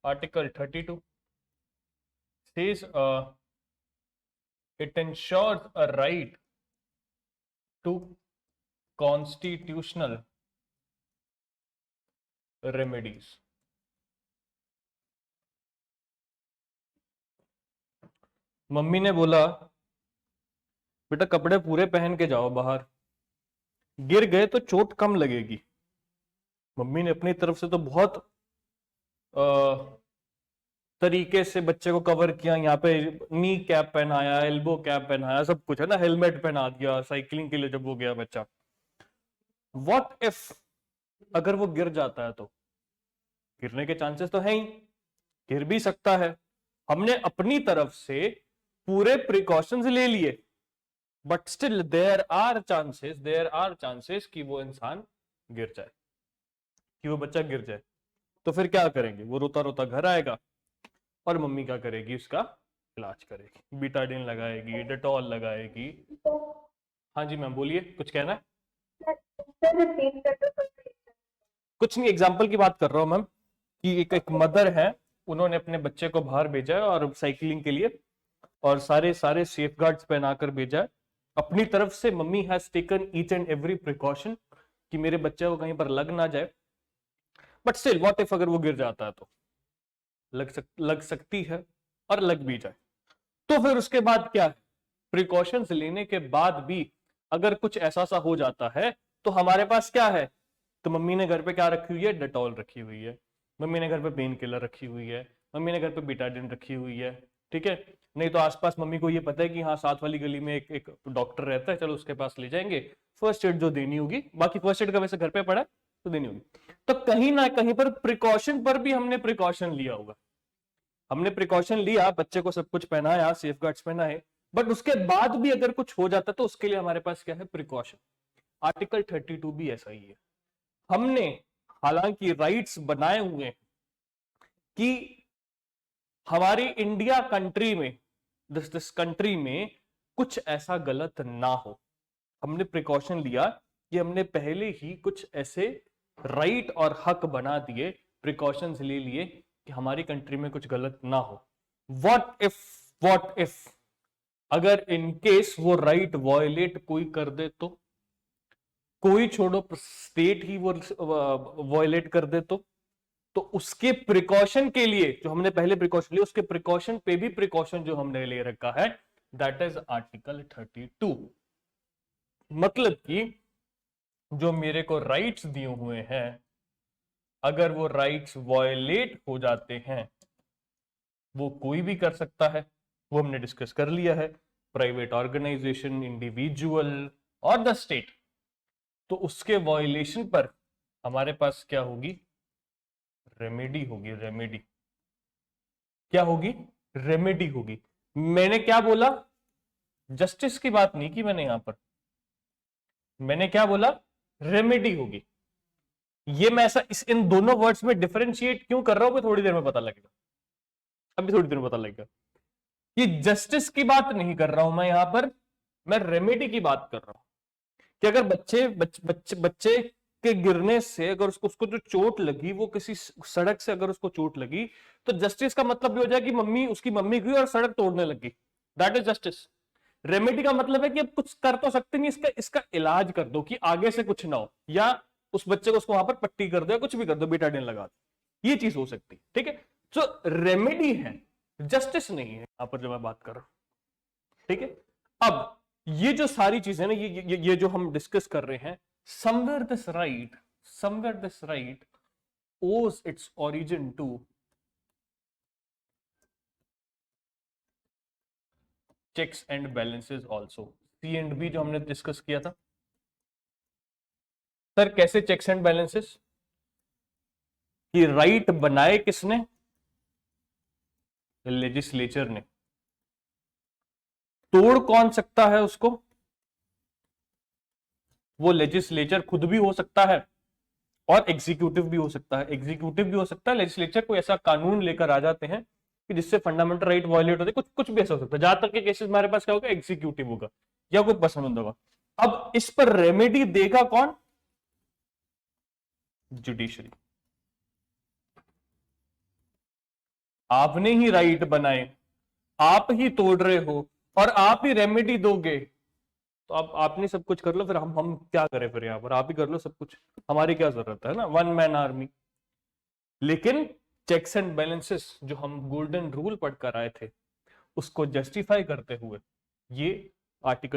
Article 32 says it ensures a right to constitutional remedies. Mummy ने बोला बेटा कपड़े पूरे पहन के जाओ बाहर, गिर गए तो चोट कम लगेगी। मम्मी ने अपनी तरफ से तो बहुत तरीके से बच्चे को कवर किया, यहाँ पे नी कैप पहनाया, एल्बो कैप पहनाया, सब कुछ है ना, हेलमेट पहना दिया साइकिलिंग के लिए जब वो गया बच्चा। व्हाट इफ अगर वो गिर जाता है तो गिरने के चांसेस तो है ही, गिर भी सकता है। हमने अपनी तरफ से पूरे प्रिकॉशंस ले लिए, but still there are chances कि वो इंसान गिर जाए, कि वो बच्चा गिर जाए। तो फिर क्या करेंगे? वो रोता रोता घर आएगा और मम्मी क्या करेगी? उसका इलाज करेगी, बीटाडिन लगाएगी, डेटॉल लगाएगी। हाँ जी मैम बोलिए, कुछ कहना है? कुछ नहीं, एग्जाम्पल की बात कर रहा हूं मैम, कि एक मदर है, उन्होंने अपने बच्चे को बाहर भेजा है और साइकिलिंग के लिए, और सारे सेफगार्ड्स पहनाकर भेजा है। अपनी तरफ से mummy has taken each and every precaution कि मेरे बच्चे को कहीं पर लग ना जाए, बट स्टिल व्हाट इफ अगर वो गिर जाता है तो लग सकती है और लग भी जाए, तो फिर उसके बाद क्या है? प्रिकॉशंस लेने के बाद भी अगर कुछ ऐसा सा हो जाता है तो हमारे पास क्या है? तो मम्मी ने घर पे क्या रखी हुई है? डेटॉल रखी हुई है, मम्मी ने घर पे पेन किलर रखी हुई है, मम्मी ने घर पे बीटाडिन रखी हुई है, ठीक है। नहीं तो आसपास मम्मी को ये पता है कि हाँ साथ वाली गली में एक डॉक्टर रहता है, चलो उसके पास ले जाएंगे, फर्स्ट एड जो देनी होगी, बाकी फर्स्ट एड का वैसे घर पे पड़ा है तो देनी होगी। तो कहीं ना कहीं पर प्रिकॉशन पर भी हमने प्रिकॉशन लिया होगा, हमने प्रिकॉशन लिया, बच्चे को सब कुछ पहनाया, सेफगार्ड्स पहनाए, बट उसके बाद भी अगर कुछ हो जाता तो उसके लिए हमारे पास क्या है? प्रिकॉशन। आर्टिकल 32 भी ऐसा ही है। हमने हालांकि राइट्स बनाए हुए हैं कि हमारी इंडिया कंट्री में, दिस कंट्री में कुछ ऐसा गलत ना हो। हमने प्रिकॉशन लिया कि हमने पहले ही कुछ ऐसे राइट और हक बना दिए, प्रिकॉशंस ले लिए कि हमारी कंट्री में कुछ गलत ना हो। व्हाट इफ अगर इन केस वो राइट वॉयलेट कोई कर दे तो, कोई छोड़ो स्टेट ही वो वॉयलेट कर दे तो उसके प्रिकॉशन के लिए जो हमने पहले प्रिकॉशन लिए, उसके प्रिकॉशन पे भी प्रिकॉशन जो हमने ले रखा है, दैट इज आर्टिकल 32। मतलब कि जो मेरे को राइट्स दिए हुए हैं, अगर वो राइट्स वॉयलेट हो जाते हैं, वो कोई भी कर सकता है, वो हमने डिस्कस कर लिया है, प्राइवेट ऑर्गेनाइजेशन, इंडिविजुअल और द स्टेट। तो उसके वॉयलेशन पर हमारे पास क्या होगी? रेमेडी होगी। रेमेडी क्या होगी? रेमेडी होगी। मैंने क्या बोला? जस्टिस की बात नहीं की मैंने यहां पर, मैंने क्या बोला? रेमेडी होगी। ये मैं ऐसा इन दोनों वर्ड्स में डिफरेंशिएट क्यों कर रहा हूं, थोड़ी देर में पता लगेगा, अभी थोड़ी देर में पता लगेगा। ये जस्टिस की बात नहीं कर रहा हूं मैं यहां पर, मैं रेमेडी की बात कर रहा हूं कि अगर बच्चे के गिरने से अगर उसको जो चोट लगी, वो किसी सड़क से अगर उसको चोट लगी, तो जस्टिस का मतलब भी हो जाए कि उसकी मम्मी गई और सड़क तोड़ने लगी, दैट इज जस्टिस। रेमेडी का मतलब है कि अब कुछ कर तो सकते नहीं, इसका इलाज कर दो कि आगे से कुछ ना हो, या उस बच्चे को उसको वहां पर पट्टी कर दो या कुछ भी कर दो, बीटाडिन लगा दो, ये चीज हो सकती है, ठीक है। जो रेमेडी है, जस्टिस नहीं है यहां पर जो मैं बात कर रहा हूं, ठीक है। अब ये जो सारी चीजें ना, ये जो हम डिस्कस कर रहे हैं, somewhere this right owes its origin to checks and balances also। C and B जो हमने डिस्कस किया था सर, कैसे चेक्स एंड बैलेंसेस? कि राइट बनाए किसने? लेजिस्लेचर ने। तोड़ कौन सकता है उसको? वो लेजिस्लेचर खुद भी हो सकता है और एग्जीक्यूटिव भी हो सकता है। एग्जीक्यूटिव भी हो सकता है, लेजिस्लेचर कोई ऐसा कानून लेकर आ जाते हैं कि जिससे फंडामेंटल राइट वायलेट होते, कुछ भी ऐसा हो सकता है। ज्यादातर के केसेस हमारे पास क्या होगा? एग्जीक्यूटिव होगा या कोई पसंद होगा। अब इस पर रेमेडी देगा कौन? जुडिशरी। आपने ही राइट बनाए, आप ही तोड़ रहे हो और आप ही रेमेडी दोगे, तो अब आपने सब कुछ कर लो, फिर हम क्या करें, फिर यहाँ पर आप ही कर लो सब कुछ, हमारी क्या जरूरत है ना, वन मैन आर्मी। लेकिन चेक्स एंड बैलेंसेस जो हम गोल्डन रूल पढ़कर आए थे, उसको जस्टिफाई करते हुए ये आर्टिकल